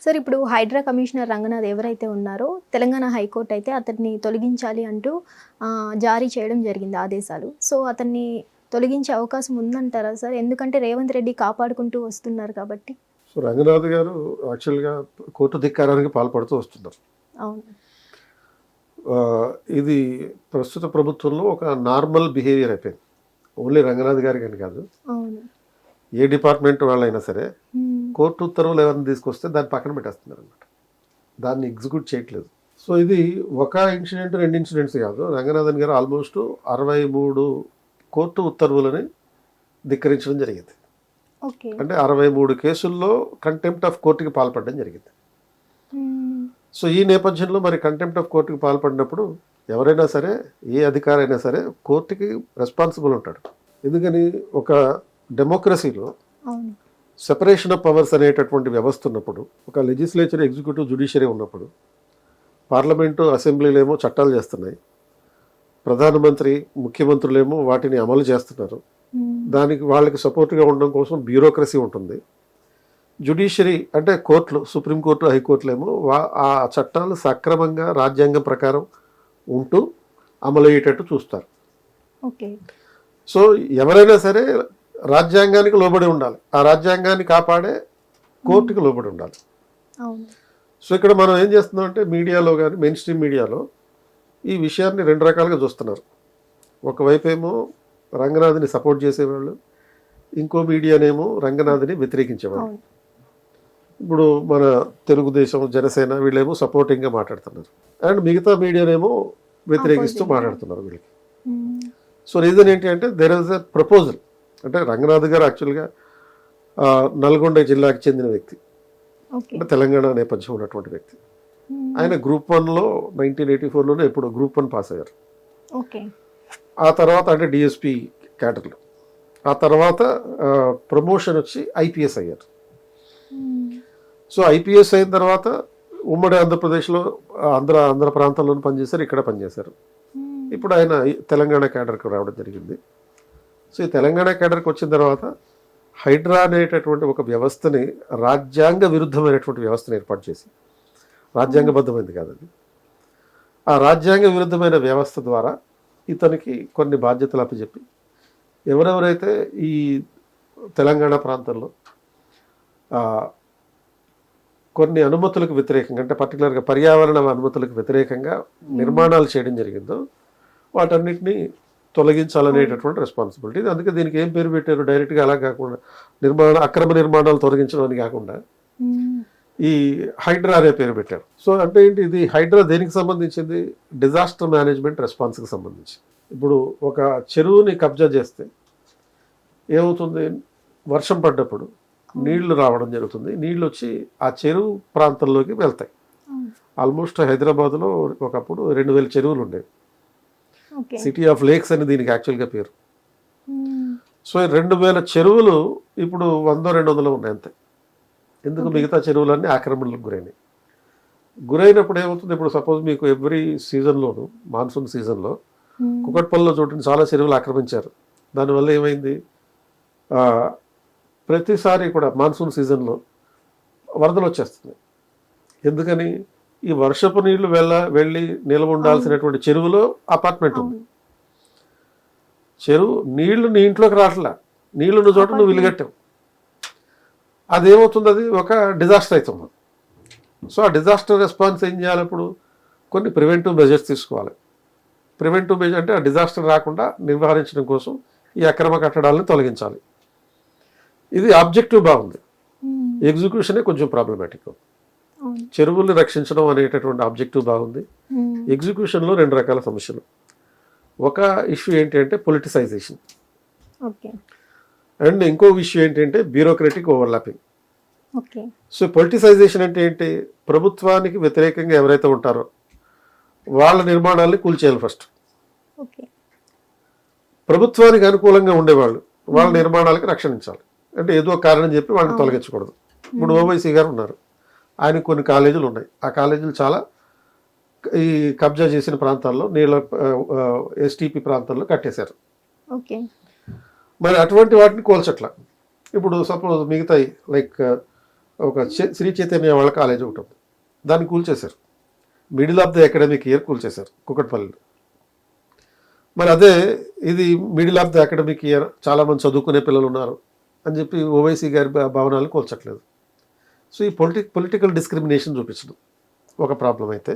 Sir ఇప్పుడు Hydraa commissioner Ranganath ఎవరైతే ఉన్నారో తెలంగాణ హైకోర్టు అయితే అతన్ని తొలగించాలి అంటూ జారీ చేయడం జరిగింది ఆదేశాలు. సో అతన్ని తొలగించే అవకాశం ఉందంటారా సార్? ఎందుకంటే రేవంత్ రెడ్డి కాపాడుకుంటూ వస్తున్నారు కాబట్టి. సో రంగనాథ్ గారు యాక్చువల్గా కోర్టు ధిక్కారానికి పాల్పడుతూ వస్తున్నారు. అవును. ఇది ప్రస్తుత ప్రభుత్వంలో ఒక నార్మల్ బిహేవియర్ అయిపోయింది. ఓన్లీ రంగనాథ్ గారికి అని కాదు, అవును. ఏ డిపార్ట్మెంట్ వాళ్ళైనా సరే కోర్టు ఉత్తర్వులు ఎవరిని తీసుకొస్తే దాన్ని పక్కన పెట్టేస్తున్నారు అనమాట. దాన్ని ఎగ్జిక్యూట్ చేయట్లేదు. సో ఇది ఒక ఇన్సిడెంట్, 2 ఇన్సిడెంట్స్ కాదు. రంగనాథన్ గారు ఆల్మోస్ట్ 63 కోర్టు ఉత్తర్వులని ధిక్కరించడం జరిగింది. అంటే 63 కేసుల్లో కంటెంప్ట్ ఆఫ్ కోర్టుకి పాల్పడడం జరిగింది. సో ఈ నేపథ్యంలో మరి కంటెంప్ట్ ఆఫ్ కోర్టుకి పాల్పడినప్పుడు ఎవరైనా సరే, ఏ అధికారి అయినా సరే కోర్టుకి రెస్పాన్సిబుల్ ఉంటాడు. ఎందుకని ఒక డెమోక్రసీలో సెపరేషన్ ఆఫ్ పవర్స్ అనేటటువంటి వ్యవస్థ ఉన్నప్పుడు, ఒక లెజిస్లేచర్, ఎగ్జిక్యూటివ్, జ్యుడిషియరీ ఉన్నప్పుడు, పార్లమెంటు, అసెంబ్లీలేమో చట్టాలు చేస్తున్నాయి, ప్రధానమంత్రి, ముఖ్యమంత్రులేమో వాటిని అమలు చేస్తున్నారు. దానికి వాళ్ళకి సపోర్ట్గా ఉండడం కోసం బ్యూరోక్రసీ ఉంటుంది. జ్యుడిషియరీ అంటే కోర్టులు, సుప్రీంకోర్టు, హైకోర్టులేమో ఆ చట్టాలు సక్రమంగా రాజ్యాంగం ప్రకారం ఉంటూ అమలు అయ్యేటట్టు చూస్తారు. సో ఎవరైనా సరే రాజ్యాంగానికి లోబడి ఉండాలి, ఆ రాజ్యాంగాన్ని కాపాడే కోర్టుకి లోబడి ఉండాలి. సో ఇక్కడ మనం ఏం చేస్తున్నాం అంటే మీడియాలో కానీ, మెయిన్ స్ట్రీమ్ మీడియాలో ఈ విషయాన్ని 2 రకాలుగా చూస్తున్నారు. ఒకవైపు ఏమో రంగనాథ్ని సపోర్ట్ చేసేవాళ్ళు, ఇంకో మీడియానేమో రంగనాథ్ని వ్యతిరేకించేవాళ్ళు. ఇప్పుడు మన తెలుగుదేశం, జనసేన వీళ్ళేమో సపోర్టింగ్గా మాట్లాడుతున్నారు, అండ్ మిగతా మీడియానేమో వ్యతిరేకిస్తూ మాట్లాడుతున్నారు వీళ్ళకి. సో రీజన్ ఏంటి అంటే దేర్ ఇస్ ఎ ప్రపోజల్. అంటే రంగనాథ్ గారు యాక్చువల్గా నల్గొండ జిల్లాకి చెందిన వ్యక్తి, అంటే తెలంగాణ నేపథ్యం ఉన్నటువంటి వ్యక్తి. ఆయన గ్రూప్ 1లో 1984లోనే ఎప్పుడు గ్రూప్ 1 పాస్ అయ్యారు. ఆ తర్వాత అంటే డిఎస్పి క్యాడర్లో, ఆ తర్వాత ప్రమోషన్ వచ్చి ఐపీఎస్ అయ్యారు. సో ఐపీఎస్ అయిన తర్వాత ఉమ్మడి ఆంధ్రప్రదేశ్లో ఆంధ్ర ప్రాంతంలో పనిచేశారు, ఇక్కడ పనిచేశారు. ఇప్పుడు ఆయన తెలంగాణ క్యాడర్కి రావడం జరిగింది. సో ఈ తెలంగాణ క్యాడర్కి వచ్చిన తర్వాత హైడ్రా అనేటటువంటి ఒక వ్యవస్థని, రాజ్యాంగ విరుద్ధమైనటువంటి వ్యవస్థను ఏర్పాటు చేసి, రాజ్యాంగబద్ధమైంది కాదండి, ఆ రాజ్యాంగ విరుద్ధమైన వ్యవస్థ ద్వారా ఇతనికి కొన్ని బాధ్యతలు అప్పచెప్పి, ఎవరెవరైతే ఈ తెలంగాణ ప్రాంతంలో కొన్ని అనుమతులకు వ్యతిరేకంగా, అంటే పర్టికులర్గా పర్యావరణ అనుమతులకు వ్యతిరేకంగా నిర్మాణాలు చేయడం జరిగిందో వాటన్నిటినీ తొలగించాలనేటటువంటి రెస్పాన్సిబిలిటీ. అందుకే దీనికి ఏం పేరు పెట్టారు, డైరెక్ట్గా అలా కాకుండా అక్రమ నిర్మాణాలు తొలగించడం అని కాకుండా ఈ హైడ్రా అనే పేరు పెట్టారు. సో అంటే ఏంటి, ఇది హైడ్రా దేనికి సంబంధించింది, డిజాస్టర్ మేనేజ్మెంట్ రెస్పాన్స్కి సంబంధించి. ఇప్పుడు ఒక చెరువుని కబ్జా చేస్తే ఏమవుతుంది, వర్షం పడ్డప్పుడు నీళ్లు రావడం జరుగుతుంది, నీళ్ళు వచ్చి ఆ చెరువు ప్రాంతంలోకి వెళ్తాయి. ఆల్మోస్ట్ హైదరాబాద్లో ఒకప్పుడు 2000 చెరువులు ఉండేవి. సిటీ ఆఫ్ లేక్స్ అని దీనికి యాక్చువల్గా పేరు. సో 2000 చెరువులు ఇప్పుడు 100-200 ఉన్నాయి అంతే. ఎందుకు, మిగతా చెరువులన్నీ ఆక్రమణలకు గురైనప్పుడు ఏమవుతుంది, ఇప్పుడు సపోజ్ మీకు ఎవ్రీ సీజన్లోను, మాన్సూన్ సీజన్లో కుకట్పల్లిలో చూడండి, చాలా చెరువులు ఆక్రమించారు. దానివల్ల ఏమైంది, ప్రతిసారి కూడా మాన్సూన్ సీజన్లో వరదలు వచ్చేస్తుంది. ఎందుకని, ఈ వర్షపు నీళ్లు వెళ్ళి నిల్వ ఉండాల్సినటువంటి చెరువులో అపార్ట్మెంట్ ఉంది. చెరువు నీళ్లు నీ ఇంట్లోకి రావట్లా, నీళ్లున్న చోట నువ్వు ఇల్లుగట్టావు. అదేమవుతుంది, అది ఒక డిజాస్టర్ అవుతుంది. సో ఆ డిజాస్టర్ రెస్పాన్స్ ఏం చేయాలి, ఇప్పుడు కొన్ని ప్రివెంటివ్ మెజర్స్ తీసుకోవాలి. ప్రివెంటివ్ మెజర్ అంటే ఆ డిజాస్టర్ రాకుండా నివారించడం కోసం ఈ అక్రమ కట్టడాలను తొలగించాలి. ఇది ఆబ్జెక్టివ్ బాగుంది, ఎగ్జిక్యూషనే కొంచెం ప్రాబ్లమాటిక్. చెరువుల్ని రక్షించడం అనేటటువంటి ఆబ్జెక్టివ్ బాగుంది, ఎగ్జిక్యూషన్లో 2 రకాల సమస్యలు. ఒక ఇష్యూ ఏంటి అంటే పొలిటిసైజేషన్, అండ్ ఇంకో ఇష్యూ ఏంటంటే బ్యూరోక్రటిక్ ఓవర్లాపింగ్. సో పొలిటిసైజేషన్ అంటే ఏంటి, ప్రభుత్వానికి వ్యతిరేకంగా ఎవరైతే ఉంటారో వాళ్ళ నిర్మాణాలని కూల్చేయాలి ఫస్ట్. ప్రభుత్వానికి అనుకూలంగా ఉండేవాళ్ళు వాళ్ళ నిర్మాణాలకి రక్షణించాలి. అంటే ఏదో కారణం చెప్పి వాళ్ళని తొలగించకూడదు. ఇప్పుడు ఓవైసీ గారు ఉన్నారు, ఆయనకు కొన్ని కాలేజీలు ఉన్నాయి, ఆ కాలేజీలు చాలా ఈ కబ్జా చేసిన ప్రాంతాల్లో, నీళ్ళ ఎస్టీపీ ప్రాంతాల్లో కట్టేశారు. మరి అటువంటి వాటిని కోల్చట్ల. ఇప్పుడు సపోజ్ మిగతాయి లైక్ ఒక శ్రీ చైతన్య వాళ్ళ కాలేజ్ ఒకటి ఉంది, దాన్ని కూల్చేశారు. Middle of the academic year కూల్చేశారు కుకట్పల్లిలో. మరి అదే ఇది middle of the academic year, చాలామంది చదువుకునే పిల్లలు ఉన్నారు అని చెప్పి ఓవైసీ గారి భవనాలు కూల్చట్లేదు. సో ఈ పొలిటికల్ డిస్క్రిమినేషన్ చూపించడం ఒక ప్రాబ్లం అయితే,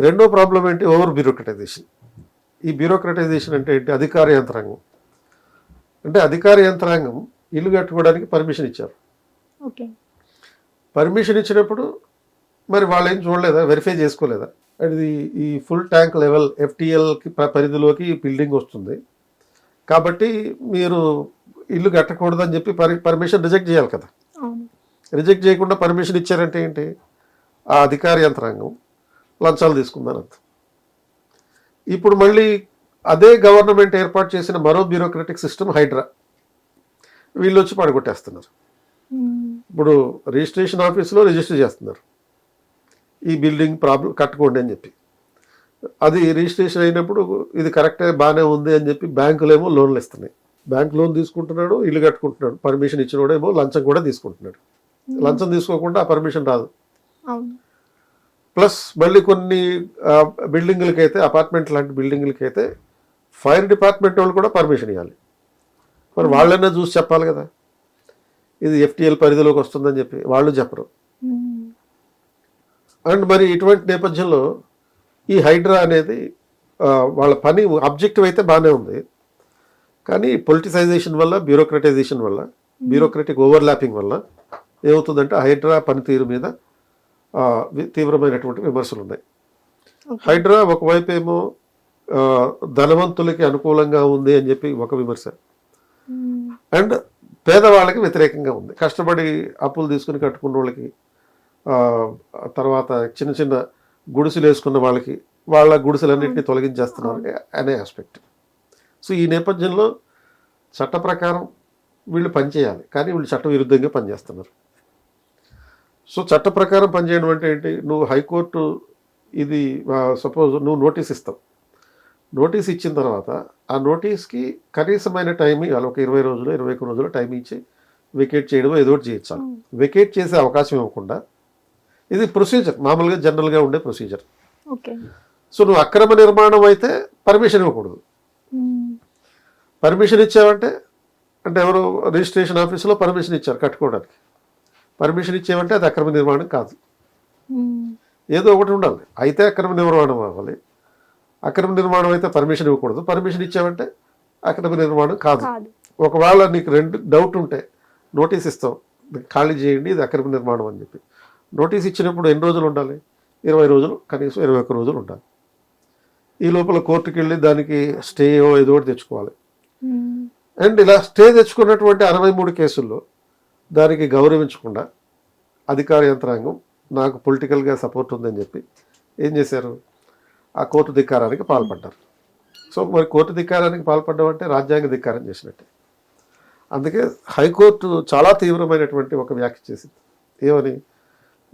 రెండో ప్రాబ్లం ఏంటి, ఓవర్ బ్యూరోక్రటైజేషన్. ఈ బ్యూరోక్రటైజేషన్ అంటే ఏంటి, అధికార యంత్రాంగం. అంటే అధికార యంత్రాంగం ఇల్లు కట్టుకోవడానికి పర్మిషన్ ఇచ్చారు. ఓకే. పర్మిషన్ ఇచ్చినప్పుడు మరి వాళ్ళు ఏం చూడలేదా, వెరిఫై చేసుకోలేదా? అది ఈ ఫుల్ ట్యాంక్ లెవెల్ FTLకి పరిధిలోకి బిల్డింగ్ వస్తుంది కాబట్టి మీరు ఇల్లు కట్టకూడదని చెప్పి పర్మిషన్ రిజెక్ట్ చేయాలి కదా. రిజెక్ట్ చేయకుండా పర్మిషన్ ఇచ్చారంటే ఏంటి, ఆ అధికార యంత్రాంగం లంచాలు తీసుకుందని అర్థం. ఇప్పుడు మళ్ళీ అదే గవర్నమెంట్ ఏర్పాటు చేసిన మరో బ్యూరోక్రటిక్ సిస్టమ్ హైడ్రా, వీళ్ళు వచ్చి పడగొట్టేస్తున్నారు. ఇప్పుడు రిజిస్ట్రేషన్ ఆఫీస్లో రిజిస్టర్ చేస్తున్నారు ఈ బిల్డింగ్ ప్రాబ్లం కట్టుకోండి అని చెప్పి. అది రిజిస్ట్రేషన్ అయినప్పుడు ఇది కరెక్టే బాగానే ఉంది అని చెప్పి బ్యాంకులేమో లోన్లు ఇస్తున్నాయి. బ్యాంక్ లోన్ తీసుకుంటున్నాడు, ఇల్లు కట్టుకుంటున్నాడు. పర్మిషన్ ఇచ్చినోడేమో లంచం కూడా తీసుకుంటున్నాడు. లంచం తీసుకోకుండా ఆ పర్మిషన్ రాదు. ప్లస్ మళ్ళీ కొన్ని బిల్డింగులకి అయితే, అపార్ట్మెంట్ లాంటి బిల్డింగులకి అయితే ఫైర్ డిపార్ట్మెంట్ వాళ్ళు కూడా పర్మిషన్ ఇవ్వాలి. మరి వాళ్ళైనా చూసి చెప్పాలి కదా ఇది FTL పరిధిలోకి వస్తుందని చెప్పి, వాళ్ళు చెప్పరు. అండ్ మరి ఇటువంటి నేపథ్యంలో ఈ హైడ్రా అనేది వాళ్ళ పని ఆబ్జెక్టివ్ అయితే బాగానే ఉంది, కానీ పొలిటిసైజేషన్ వల్ల, బ్యూరోక్రటైజేషన్ వల్ల, బ్యూరోక్రటిక్ ఓవర్లాపింగ్ వల్ల ఏమవుతుందంటే హైడ్రా పనితీరు మీద తీవ్రమైనటువంటి విమర్శలు ఉన్నాయి. హైడ్రా ఒకవైపు ఏమో ధనవంతులకి అనుకూలంగా ఉంది అని చెప్పి ఒక విమర్శ, అండ్ పేదవాళ్ళకి వ్యతిరేకంగా ఉంది. కష్టపడి అప్పులు తీసుకుని కట్టుకున్న వాళ్ళకి, తర్వాత చిన్న చిన్న గుడిసెలు వేసుకున్న వాళ్ళకి, వాళ్ళ గుడిసెలన్నింటినీ తొలగించేస్తున్నారు అనే ఆస్పెక్ట్. సో ఈ నేపథ్యంలో చట్ట ప్రకారం వీళ్ళు పనిచేయాలి, కానీ వీళ్ళు చట్ట విరుద్ధంగా పనిచేస్తున్నారు. సో చట్ట ప్రకారం పనిచేయడం అంటే ఏంటి, నువ్వు హైకోర్టు ఇది సపోజ్ నువ్వు నోటీస్ ఇస్తావు, నోటీస్ ఇచ్చిన తర్వాత ఆ నోటీస్కి కనీసమైన టైం ఇవ్వాలి. ఒక 20 రోజులు 21 రోజులు టైం ఇచ్చి వెకేట్ చేయడం ఏదో ఒకటి చేయించాలి. వెకేట్ చేసే అవకాశం ఇవ్వకుండా, ఇది ప్రొసీజర్, మామూలుగా జనరల్గా ఉండే ప్రొసీజర్. సో నువ్వు అక్రమ నిర్మాణం అయితే పర్మిషన్ ఇవ్వకూడదు. పర్మిషన్ ఇచ్చావంటే, అంటే ఎవరు రిజిస్ట్రేషన్ ఆఫీసులో పర్మిషన్ ఇచ్చారు కట్టుకోవడానికి, పర్మిషన్ ఇచ్చేవంటే అది అక్రమ నిర్మాణం కాదు. ఏదో ఒకటి ఉండాలి, అయితే అక్రమ నిర్మాణం అవ్వాలి. అక్రమ నిర్మాణం అయితే పర్మిషన్ ఇవ్వకూడదు, పర్మిషన్ ఇచ్చావంటే అక్రమ నిర్మాణం కాదు. ఒకవేళ నీకు రెండు డౌట్ ఉంటే నోటీస్ ఇస్తాం, ఖాళీ చేయండి ఇది అక్రమ నిర్మాణం అని చెప్పి. నోటీస్ ఇచ్చినప్పుడు ఎన్ని రోజులు ఉండాలి, 20 రోజులు, కనీసం 21 రోజులు ఉండాలి. ఈ లోపల కోర్టుకి వెళ్ళి దానికి స్టే ఏదో ఒకటి తెచ్చుకోవాలి. అండ్ ఇలా స్టే తెచ్చుకున్నటువంటి 63 కేసుల్లో దానికి గౌరవించకుండా అధికార యంత్రాంగం నాకు పొలిటికల్గా సపోర్ట్ ఉందని చెప్పి ఏం చేశారు, ఆ కోర్టు ధిక్కారానికి పాల్పడ్డారు. సో మరి కోర్టు ధిక్కారానికి పాల్పడ్డం అంటే రాజ్యాంగ ధిక్కారం చేసినట్టే. అందుకే హైకోర్టు చాలా తీవ్రమైనటువంటి ఒక వ్యాఖ్య చేసింది. ఏమని,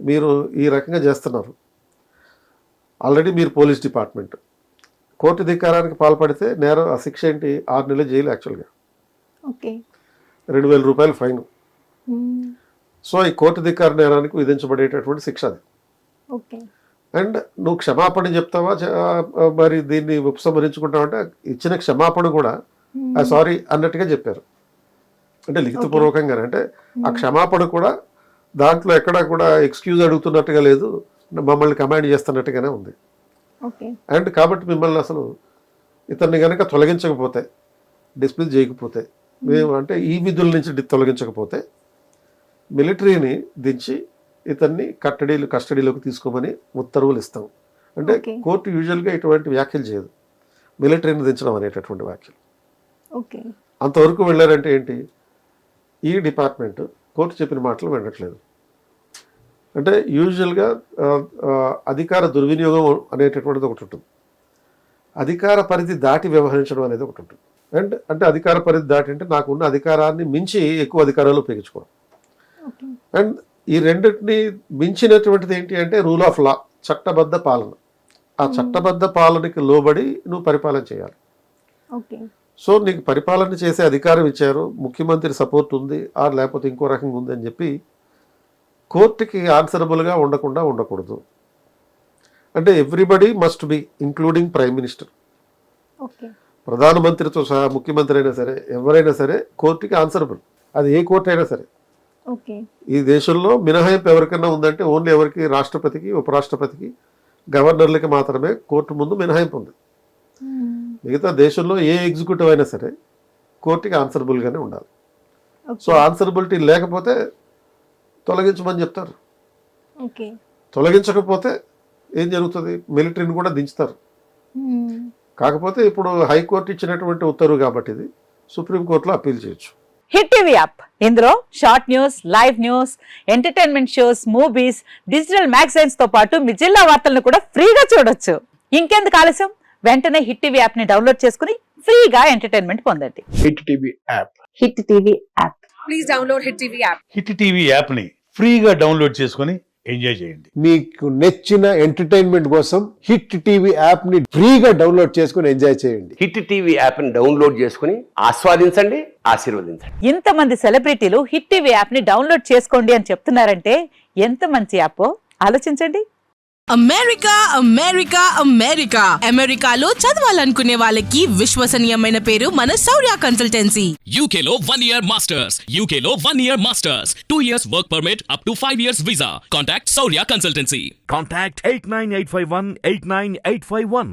మీరు ఈ రకంగా చేస్తున్నారు, ఆల్రెడీ మీరు పోలీస్ డిపార్ట్మెంట్, కోర్టు ధిక్కారానికి పాల్పడితే నేరం, ఆ శిక్ష ఏంటి, 6 నెలల జైలు, యాక్చువల్గా 2,000 రూపాయలు ఫైన్. సో ఈ కోర్టు ధిక్కార నేరానికి విధించబడేటటువంటి శిక్ష అది. అండ్ నువ్వు క్షమాపణ చెప్తావా, మరి దీన్ని ఉపసంహరించుకుంటావంటే ఇచ్చిన క్షమాపణ కూడా సారీ అన్నట్టుగా చెప్పారు. అంటే లిఖితపూర్వకంగానే, అంటే ఆ క్షమాపణ కూడా దాంట్లో ఎక్కడా కూడా ఎక్స్క్యూజ్ అడుగుతున్నట్టుగా లేదు, మమ్మల్ని కమాండ్ చేస్తున్నట్టుగానే ఉంది. అండ్ కాబట్టి మిమ్మల్ని అసలు ఇతన్ని కనుక తొలగించకపోతే, డిస్మిస్ చేయకపోతే, మేము అంటే ఈ విధుల నుంచి తొలగించకపోతే మిలిటరీని దించి ఇతన్ని కస్టడీలోకి తీసుకోమని ఉత్తర్వులు ఇస్తాం. అంటే కోర్టు యూజువల్గా ఇటువంటి వ్యాఖ్యలు చేయదు, మిలిటరీని దించడం అనేటటువంటి వ్యాఖ్యలు. అంతవరకు వెళ్ళారంటే ఏంటి, ఈ డిపార్ట్మెంట్ కోర్టు చెప్పిన మాటలు వినట్లేదు. అంటే యూజువల్గా అధికార దుర్వినియోగం అనేటటువంటిది ఒకటి ఉంటుంది, అధికార పరిధి దాటి వ్యవహరించడం అనేది ఒకటి ఉంటుంది. అండ్ అంటే అధికార పరిధి దాటి అంటే నాకున్న అధికారాన్ని మించి ఎక్కువ అధికారాలు ఉపయోగించుకోవడం. అండ్ ఈ రెండింటిని మించినటువంటిది ఏంటి అంటే రూల్ ఆఫ్ లా, చట్టబద్ధ పాలన. ఆ చట్టబద్ధ పాలనకి లోబడి నువ్వు పరిపాలన చేయాలి. సో నీకు పరిపాలన చేసే అధికారం ఇచ్చారు, ముఖ్యమంత్రి సపోర్ట్ ఉంది, లేకపోతే ఇంకో రకంగా ఉంది అని చెప్పి కోర్టుకి ఆన్సరబుల్గా ఉండకూడదు. అంటే everybody must be including prime minister, okay. ప్రధానమంత్రితో సహా ముఖ్యమంత్రి అయినా సరే ఎవరైనా సరే కోర్టుకి ఆన్సరబుల్. అది ఏ కోర్టు అయినా సరే. ఓకే. ఈ దేశంలో మినహాయింపు ఎవరికైనా ఉందంటే ఓన్లీ ఎవరికి, రాష్ట్రపతికి, ఉపరాష్ట్రపతికి, గవర్నర్లకి మాత్రమే కోర్టు ముందు మినహాయింపు ఉంది. మిగతా దేశంలో ఏ ఎగ్జిక్యూటివ్ అయినా సరే కోర్టుకి ఆన్సరబుల్గానే ఉండాలి. సో ఆన్సరబిలిటీ లేకపోతే తొలగించమని చెప్తారు. ఓకే. తొలగించకపోతే ఏం జరుగుతుంది, మిలిటరీని కూడా దించుతారు. కాకపోతే ఇప్పుడు హైకోర్టు ఇచ్చినటువంటి ఉత్తర్వు కాబట్టి ఇది సుప్రీంకోర్టులో అప్పీల్ చేయొచ్చు. హిట్ టీవీ యాప్, ఇందులో short news, live news, entertainment shows, movies, digital magazines తో పాటు మీ జిల్లా వార్తలను కూడా ఫ్రీగా చూడొచ్చు. ఇంకెందుకు ఆలస్యం, వెంటనే హిట్ టీవీ యాప్ ని డౌన్లోడ్ చేసుకుని ఫ్రీగా ఎంటర్టైన్మెంట్ పొందండి. Hit TV app. Hit TV app. Please download hit TV app. Hit TV యాప్ని ఫ్రీగా డౌన్లోడ్ చేసుకొని ఎంజాయ్ చేయండి. మీకు నచ్చిన ఎంటర్టైన్మెంట్ కోసం హిట్ టీవీ యాప్ ని ఫ్రీగా డౌన్లోడ్ చేసుకుని ఎంజాయ్ చేయండి. హిట్ టీవీ యాప్ని డౌన్లోడ్ చేసుకుని ఆస్వాదించండి, ఆశీర్వదించండి. ఇంతమంది సెలబ్రిటీలు హిట్ టీవీ యాప్ ని డౌన్లోడ్ చేసుకోండి అని చెప్తున్నారంటే ఎంత మంచి యాప్ ఆలోచించండి. అమెరికా అమెరికా అమెరికా అమెరికాలో చదవాలనుకునే వాళ్ళకి విశ్వసనీయమైన పేరు మన శౌర్య కన్సల్టెన్సీ. UK లో 1 year masters, UK లో 1 year masters, 2 years work permit up to 5 years visa. Contact Saurya Consultancy. Contact 89851 89851.